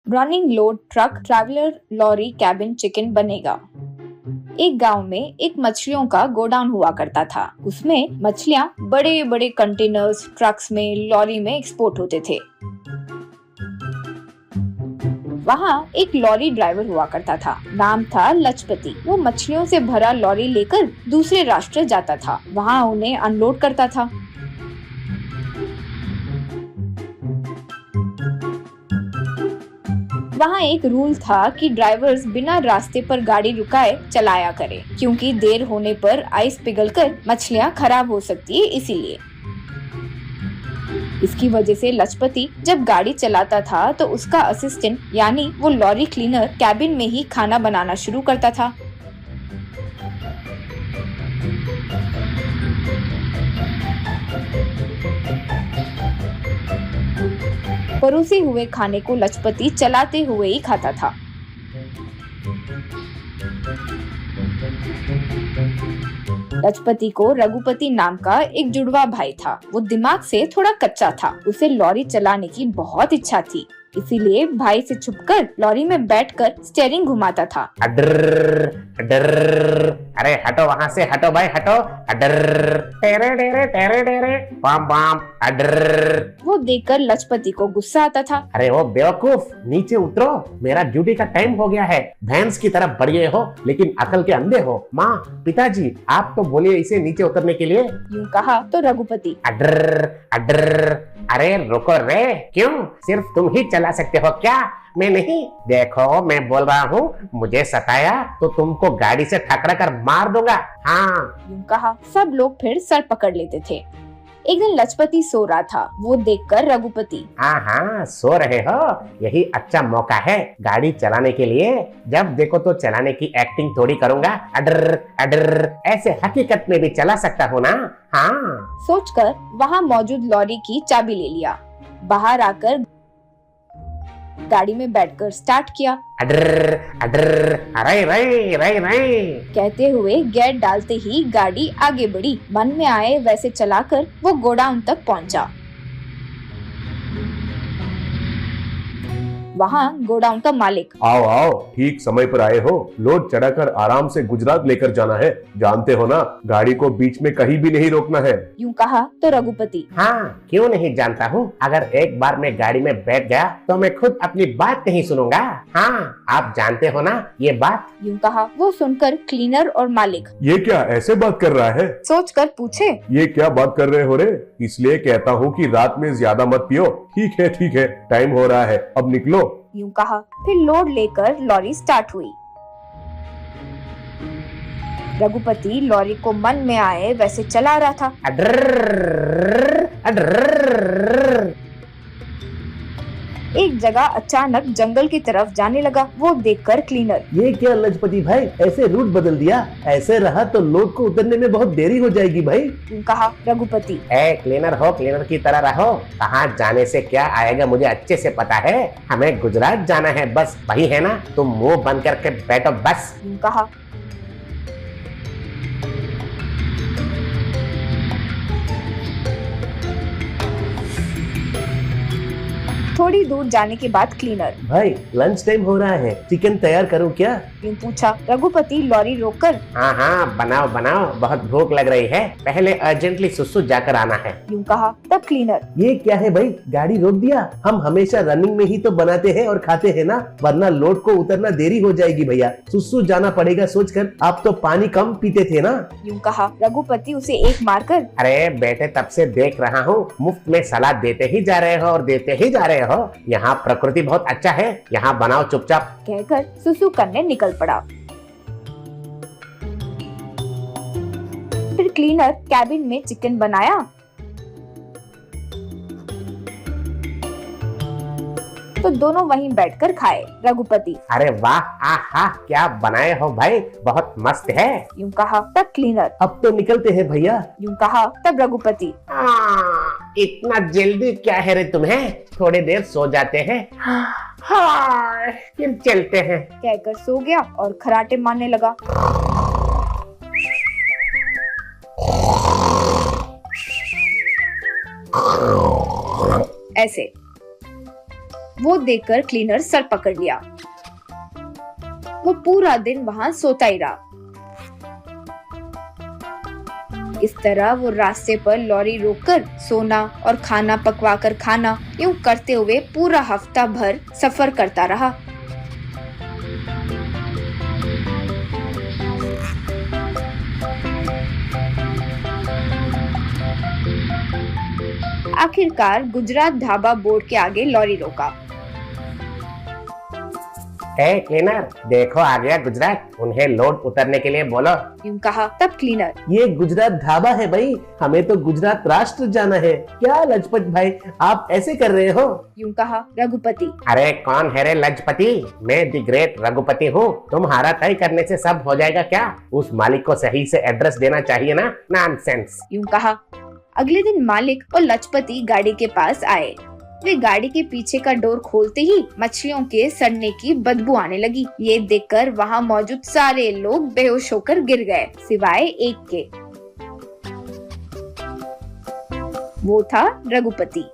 Running load truck traveller lorry cabin chicken बनेगा। एक गांव में एक मछलियों का गोडाउन हुआ करता था। उसमें मछलियां बड़े बड़े कंटेनर्स, ट्रक्स में, लॉरी में एक्सपोर्ट होते थे। वहाँ एक लॉरी ड्राइवर हुआ करता था। नाम था लजपति। वो मछलियों से भरा लॉरी लेकर दूसरे राष्ट्र जाता था। वहाँ उन्हें अनलोड करता था। वहाँ एक रूल था कि ड्राइवर्स बिना रास्ते पर गाड़ी रुकाए चलाया करें, क्योंकि देर होने पर आइस पिघलकर मछलियाँ खराब हो सकती है, इसीलिए। इसकी वजह से लजपति जब गाड़ी चलाता था तो उसका असिस्टेंट यानी वो लॉरी क्लीनर कैबिन में ही खाना बनाना शुरू करता था। परोसे हुए खाने को लजपति चलाते हुए ही खाता था। लजपति को रघुपति नाम का एक जुड़वा भाई था। वो दिमाग से थोड़ा कच्चा था। उसे लॉरी चलाने की बहुत इच्छा थी, इसीलिए भाई से छुपकर लॉरी में बैठकर स्टीयरिंग घुमाता था। अडर अडर, अरे हटो वहाँ से, हटो भाई हटो। अडर टेरे टेरे टेरे टेरे पाम पाम अडर। वो देखकर लजपति को गुस्सा आता था। अरे वो बेवकूफ, नीचे उतरो, मेरा ड्यूटी का टाइम हो गया है। भैंस की तरह बढ़िए हो लेकिन अकल के अंधे हो। माँ, पिताजी, आप तो बोलिए इसे नीचे उतरने के लिए। यूं कहा तो रघुपति अडर अडर, अरे रुको रे, क्यों? सिर्फ तुम ही चला सकते हो क्या? मैं नहीं? देखो मैं बोल रहा हूँ, मुझे सताया तो तुमको गाड़ी से ठकरा कर मार दूंगा। हाँ। यूं कहा सब लोग फिर सर पकड़ लेते थे। एक दिन लजपति सो रहा था। वो देखकर रघुपति, हाँ हाँ, सो रहे हो, यही अच्छा मौका है गाड़ी चलाने के लिए। जब देखो तो चलाने की एक्टिंग थोड़ी करूंगा। अडर अडर, ऐसे हकीकत में भी चला सकता हूँ ना। हाँ। सोचकर वहाँ मौजूद लॉरी की चाबी ले लिया। बाहर आकर गाड़ी में बैठकर स्टार्ट किया। अडर अडर, अरे रे रे रे कहते हुए गियर डालते ही गाड़ी आगे बढ़ी। मन में आए वैसे चलाकर वो गोडाउन तक पहुंचा। वहाँ गोडाउन का मालिक, आओ आओ, ठीक समय पर आए हो। लोड चढ़ाकर आराम से गुजरात लेकर जाना है। जानते हो ना, गाड़ी को बीच में कहीं भी नहीं रोकना है। यूं कहा तो रघुपति, हाँ, क्यों नहीं जानता हूँ। अगर एक बार मैं गाड़ी में बैठ गया तो मैं खुद अपनी बात नहीं सुनूंगा। हाँ, आप जानते हो ना ये बात। यूं कहा। वो सुनकर क्लीनर और मालिक ये क्या ऐसे बात कर रहा है? सोचकर पूछे, ये क्या बात कर रहे हो रे? इसलिए कहता हूँ कि रात में ज्यादा मत पियो। ठीक है, टाइम हो रहा है, अब निकलो। यूं कहा। फिर लोड लेकर लॉरी स्टार्ट हुई। रघुपति लॉरी को मन में आए वैसे चला रहा था। अडर अडर। एक जगह अचानक जंगल की तरफ जाने लगा। वो देखकर क्लीनर, ये क्या लजपति भाई, ऐसे रूट बदल दिया? ऐसे रहा तो लोड को उतरने में बहुत देरी हो जाएगी भाई। यूं कहा। रघुपति, ए क्लीनर हो, क्लीनर की तरह रहो। कहाँ जाने से क्या आएगा मुझे अच्छे से पता है। हमें गुजरात जाना है, बस वही है ना। तुम मुंह बंद करके बैठो बस। यूं कहा। थोड़ी दूर जाने के बाद क्लीनर, भाई लंच टाइम हो रहा है, चिकन तैयार करूं क्या? यूं पूछा। रघुपति लॉरी रोककर, हाँ हाँ, बनाओ बनाओ, बहुत भूख लग रही है। पहले अर्जेंटली सुसु जाकर आना है। यूं कहा। तब क्लीनर, ये क्या है भाई, गाड़ी रोक दिया? हम हमेशा रनिंग में ही तो बनाते हैं और खाते हैं ना, वरना लोड को उतरना देरी हो जाएगी भैया। सुसु जाना पड़ेगा सोचकर। आप तो पानी कम पीते थे ना। यूं कहा। रघुपति उसे एक मारकर, अरे बेटे, तब से देख रहा हूँ, मुफ्त में सलाद देते ही जा रहे हो और देते ही जा रहे हो। यहाँ प्रकृति बहुत अच्छा है, यहाँ बनाओ चुपचाप। कहकर सुसु करने निकल पड़ा। फिर क्लीनर कैबिन में चिकन बनाया। तो दोनों वहीं बैठकर खाए। रघुपति, अरे वाह, आहा, क्या बनाए हो भाई, बहुत मस्त है। यूं कहा। तब क्लीनर, अब तो निकलते हैं भैया। यूं कहा। तब रघुपति, इतना जल्दी क्या है रे तुम्हें? थोड़ी देर सो जाते हैं, हाँ, फिर चलते हैं। कहकर सो गया और खराटे मारने लगा। ऐसे वो देखकर क्लीनर सर पकड़ लिया। वो पूरा दिन वहाँ सोता ही रहा। इस तरह वो रास्ते पर लॉरी रोककर सोना और खाना पकवा कर खाना, यूं करते हुए पूरा हफ्ता भर सफर करता रहा। आखिरकार गुजरात ढाबा बोर्ड के आगे लॉरी रोका। ए क्लीनर, देखो आ गया गुजरात, उन्हें लोड उतरने के लिए बोलो। यूं कहा। तब क्लीनर, ये गुजरात ढाबा है भाई, हमें तो गुजरात राष्ट्र जाना है। क्या लजपत भाई आप ऐसे कर रहे हो? यूं कहा रघुपति। अरे कौन है रे लजपति? मैं द ग्रेट रघुपति हूँ। तुम्हारा तय करने से सब हो जाएगा क्या? उस मालिक को सही से एड्रेस देना चाहिए ना। नॉनसेंस। यूं कहा। अगले दिन मालिक और लजपति गाड़ी के पास आए। वे गाड़ी के पीछे का डोर खोलते ही मछलियों के सड़ने की बदबू आने लगी। ये देखकर वहाँ मौजूद सारे लोग बेहोश होकर गिर गए, सिवाय एक के। वो था रघुपति।